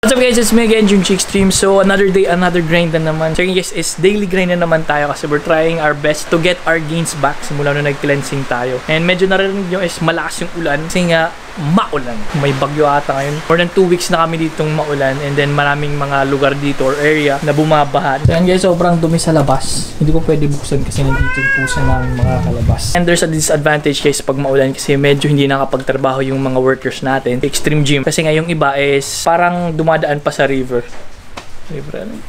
What's up guys, it's me again, Junchi Extreme. So another day, another grind na naman. So guys, is daily grind na naman tayo kasi we're trying our best to get our gains back simula nung nag-cleansing tayo. And medyo narinig nyo is malakas yung ulan kasi nga maulan. May bagyo ata ngayon. More than 2 weeks na kami ditong maulan and then maraming mga lugar dito or area na bumabahan. So yan guys, sobrang dumi sa labas. Hindi ko pwede buksan kasi nandito yung pusa namin mga kalabas. And there's a disadvantage guys pag maulan kasi medyo hindi nakapagtrabaho yung mga workers natin. Extreme gym. Kasi nga yung iba is parang dumadaan pa sa river.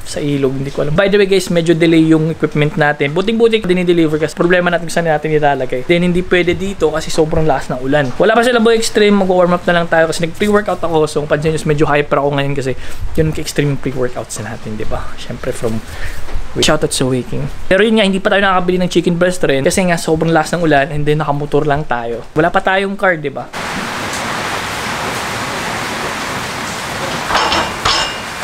Sa ilog, hindi ko alam. By the way guys, medyo delay yung equipment natin. Buting-buting dinideliver kasi problema natin kung saan natin ilalagay. Then hindi pwede dito kasi sobrang lakas ng ulan. Wala pa sila Boy Extreme, mag-warm up na lang tayo kasi nag-pre-workout ako. So kung pansin nyo, medyo hyper ako ngayon kasi yun ka-extreme pre-workouts natin, di ba? Siyempre from shoutout sa Waking. Pero yun nga, hindi pa tayo nakakabili ng chicken breast rin kasi nga sobrang lakas ng ulan and then nakamotor lang tayo. Wala pa tayong car, di ba?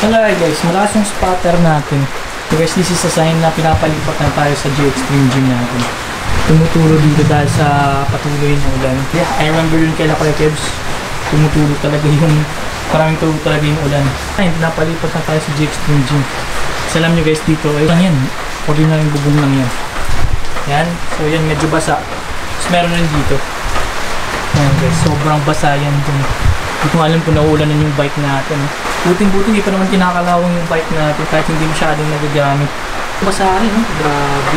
Alright guys, malakas yung spotter natin. So guys, this is a sign na pinapalipat na tayo sa G-Extreme Gym natin. Tumutulo dito dahil sa patuloy ng ulan. Yeah, I remember yun kay Kuya Kebs. Tumutulo talaga yung, maraming tulo talaga yung ulan. Ay, pinapalipat na tayo sa G-Extreme Gym. Kasi alam nyo guys, dito, ay lang yan. Ordinary bubong lang yan. Yan, so yan medyo basa. Tapos meron rin dito. Ayan guys, sobrang basa yan dun. Hindi ko alam kung nauulanan yung bike natin. Buting-buting, hindi pa naman kinakalawang yung bike natin kahit hindi masyadong nagagamit. Basa rin, no? Grabe.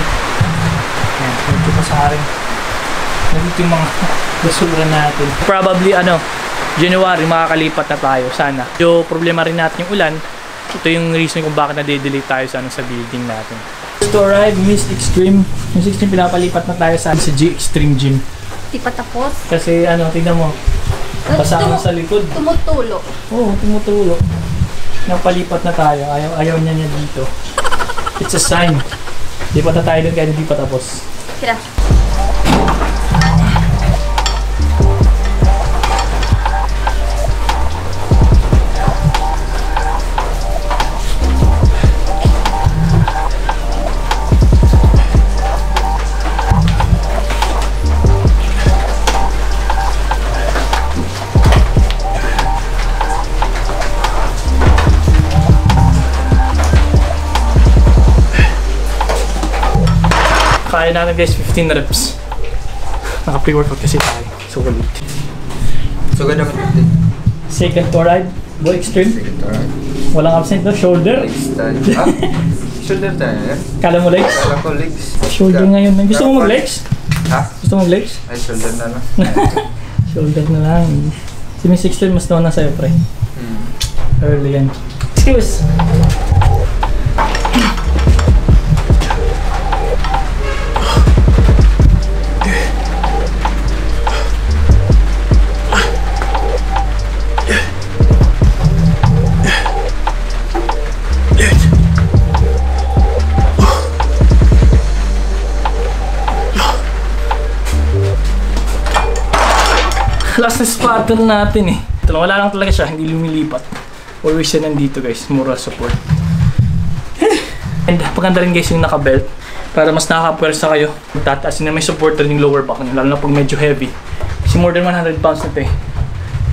Ayan, medyo basa rin. Nandito yung mga basura natin. Probably, January, makakalipat na tayo. Sana. So, problema rin natin yung ulan. Ito yung reason kung bakit na-delay tayo sa building natin. To arrive, Miss Extreme. Miss Extreme, pinapalipat na tayo sa G-Extreme Gym. Di pa tapos? Kasi, tignan mo. Pasama sa likod. Tumutulo. Oo, tumutulo. Napalipat na tayo. Ayaw niya dito. It's a sign. Lipat na tayo doon kaya hindi pa tapos. Kira. Kaya natin guys, 15 reps. Naka-pre-workout kasi tayo. So, galit. So, ganda ka Second to ride, Boy Extreme. Second to ride. Walang absent no? Shoulder. Shoulder tayo yan. Kala mo legs? Kala ko legs. Shoulder ngayon. Gusto mo mag-legs? Ha? Gusto mo mag-legs? Ay, shoulder na lang. Shoulder na lang. Si Miss Extreme mas naman na sa'yo, pre. Early yan. Excuse! Last na spotter natin eh. Wala lang talaga siya, hindi lumilipat. Always siya nandito guys, mura support. And paganda rin guys yung naka-belt para mas nakakapwersa kayo. Tataas na may support rin yung lower back nyo, lalo na pag medyo heavy. Kasi more than 100 pounds na ito eh.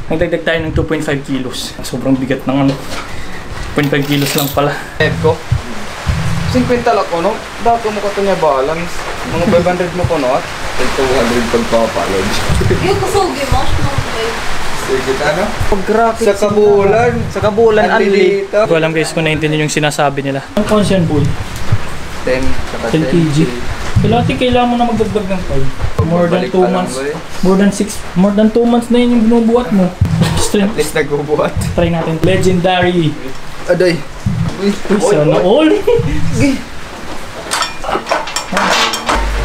Nagdagdag tayo ng 2.5 kilos. Sobrang bigat ng 2.5 kilos lang pala. Head ko. 50 lang ko, no? Bago mo ka ito niya balance. Mga 500 mo ko, no? 200 pagpapalod. Yung kusugi mo, Sige, ano? Pag-graphics Sa kabulan. Sa kabulan, unli. Andito. Hindi ko alam guys kung naintindihan yung sinasabi nila. Ang conscious bull? 10 saka 10 kg. Kailangan mo na magdagdag ng time. More than 2 months. More than 2 months na yun yung binubuhat mo. At least nagbubuhat. Try natin. Legendary. Aday. Uy, sana all.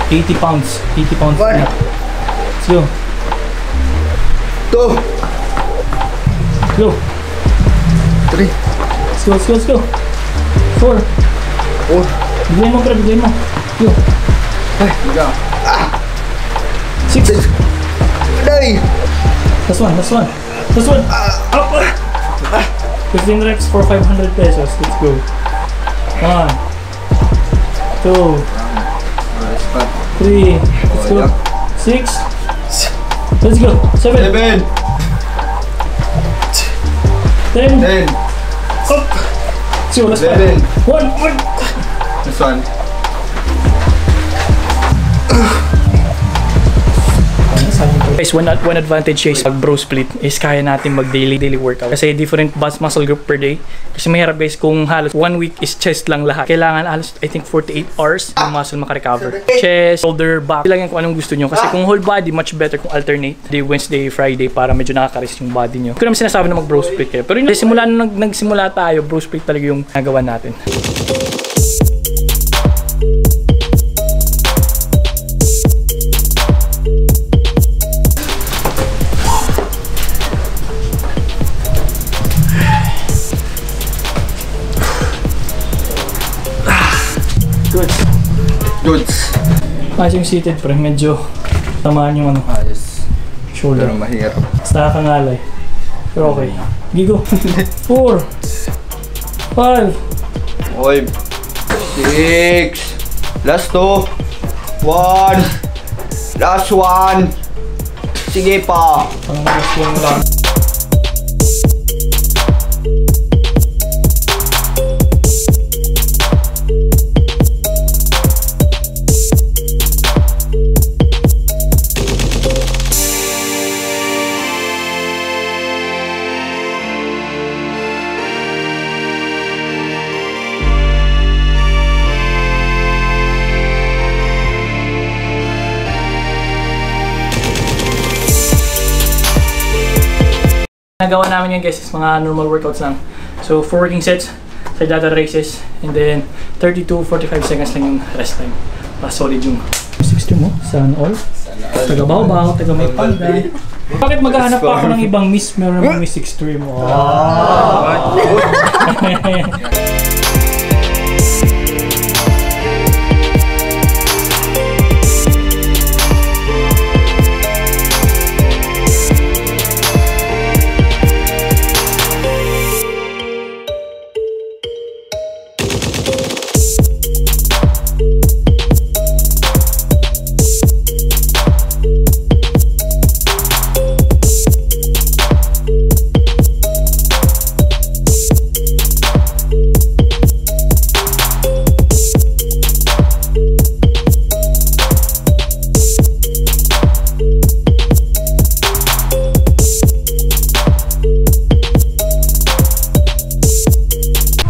80 pounds. 80 pounds. One. Let's go. 2. Let's go. 3. Let's go. 4. 4. Bigay mo, pre. Bigay mo. Yo. Ay, higa. 6. Aday. Last one. Up. 15 reps for 500 pesos. Let's go. 1, 2, 3. Let's go. 6. Let's go. 7. 7. 10. 10. Si Olas pa. 11. 1. This one. Guys, one advantage is pag bro split is kaya natin mag daily workout. Kasi different muscle group per day. Kasi mahirap guys kung halos 1 week is chest lang lahat. Kailangan halos I think 48 hours yung muscle makarecover. Chest, shoulder, back. Kailangan kung anong gusto nyo. Kasi kung whole body, much better kung alternate. Day, Wednesday, Friday para medyo nakaka-rest yung body nyo. Hindi ko naman sinasabi na mag bro split kayo. Pero yun, simula nung nagsimula tayo, bro split talaga yung nagawa natin. Goods. Ayos yung seated pre, medyo tamaan yung ano, Ayos. shoulder. Pero mahirap. Basta nakakangalay. Pero okay. Gigo. 4 5 5 6 Last 2 1 Last 1. Sige pa. Parang last one lang. Nagawa namin yan guys is mga normal workouts lang. So 4 working sets sa data races and then 30 to 45 seconds lang yung rest time. Para solid yung 60 mo. Sana all. Taga baw-baw, taga may panday. Bakit maghahanap pa ako ng ibang miss? Meron namang miss extreme.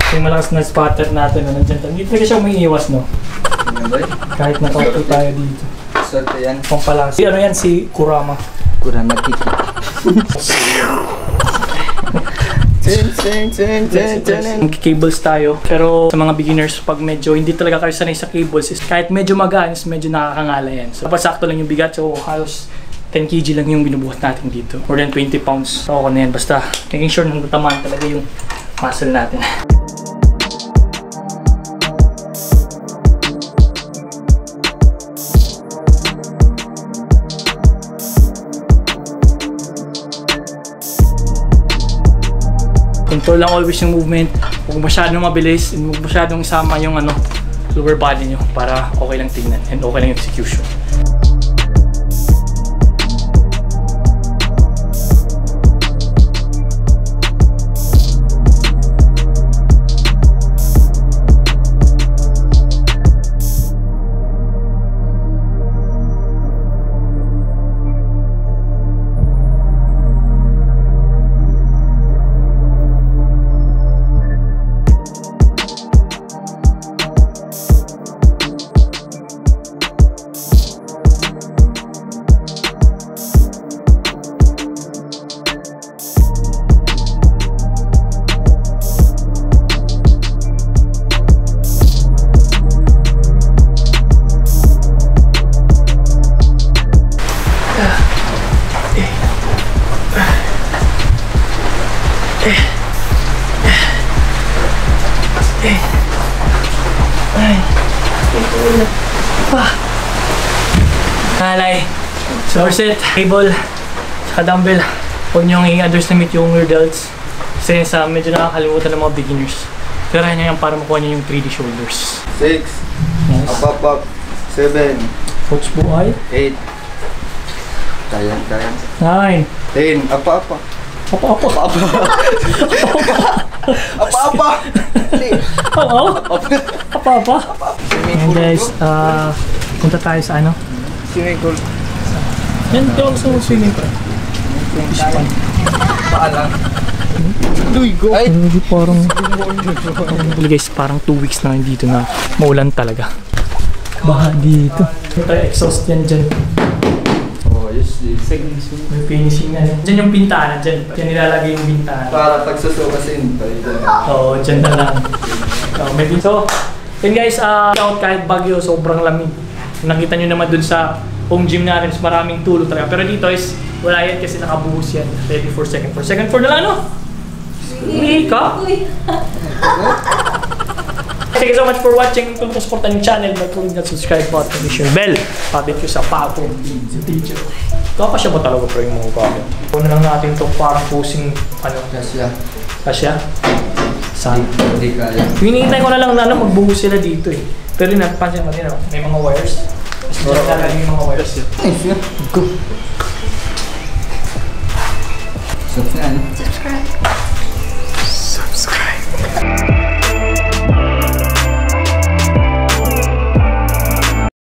Yung malakas na spotter natin na nandiyan. Hindi talaga siya umiiwas, no? Kahit nakaupo tayo dito. Swerte yan. Pampalas. Si ano yan? Si Kurama. Kurama Kiki. Cables tayo. Pero sa mga beginners, pag medyo hindi talaga kayo sanay sa cables, is kahit medyo magaan, is medyo nakakangala yan. So, dapat sakto lang yung bigat. So, halos 10 kg lang yung binubuhat natin dito. More than 20 pounds. So, ako na yan. Basta, making sure na natamaan talaga yung muscle natin. Control lang always yung movement. Huwag masyadong mabilis, huwag masyadong isama yung ano, lower body nyo para okay lang tingnan and okay lang yung execution. Nalay, set, cable, saka dumbbell. Huwag nyo i-underestimate yung rear delts. Kasi sa medyo nakakalimutan ng mga beginners. Tirahan nyo yan para makuha nyo yung 3D shoulders. 6 Nice. Up 7 Coach buhay. 8 Tayan 9 10 Apa Apa. Apa-apa! Hindi. Oo. Apa. Ayan guys, punta tayo sa ano? Swimming pool. Yan, ito gusto mo swimming pool. Paalam. Duy, go! Ay! Parang guys, parang 2 weeks na dito na maulan talaga. Baha dito. Ito yung exhaust yan dyan. Oh, yes, May finishing na. Dyan yung bintana, dyan. Dyan nilalagay yung bintana. para pagsusukasin. Oo, dyan na lang. May so, yun guys, out kahit bagyo, sobrang lamig. Nakita nyo naman dun sa home gym natin, maraming tulog talaga. Pero dito is, wala yan kasi nakabuhos yan. Ready for second floor. Second floor na lang, no? Umihi ka? Thank you so much for watching. Kung supportan yung channel, mag-click na subscribe button, hit yung bell. Pabit ko sa pato, sa teacher. Kaka siya ba talaga pero yung mga kaka? Kunin lang natin itong parang pusing, ano? Kasya? Saan? Hindi kaya. Hinihintay ko na lang na magbuhos sila dito eh. Pero yun, napansin natin, may mga wires. Mas nalalagay yung mga wires yun. Nice yun. Go! Subscribe. Subscribe.